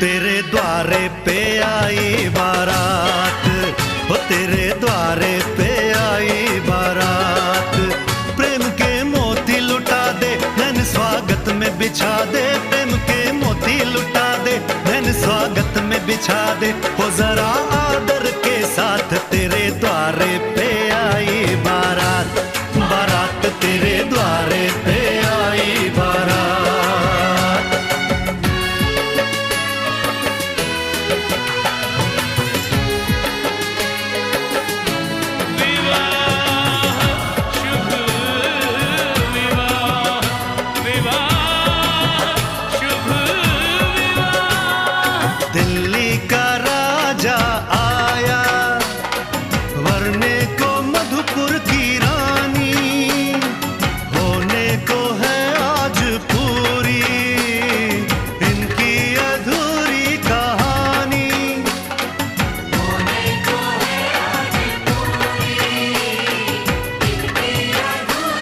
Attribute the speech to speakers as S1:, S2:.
S1: तेरे द्वारे पे आई बारात, वो तेरे द्वारे पे आई बारात। प्रेम के मोती लुटा दे, धन स्वागत में बिछा दे। प्रेम के मोती लुटा दे, धन स्वागत में बिछा दे। हो जरा आदर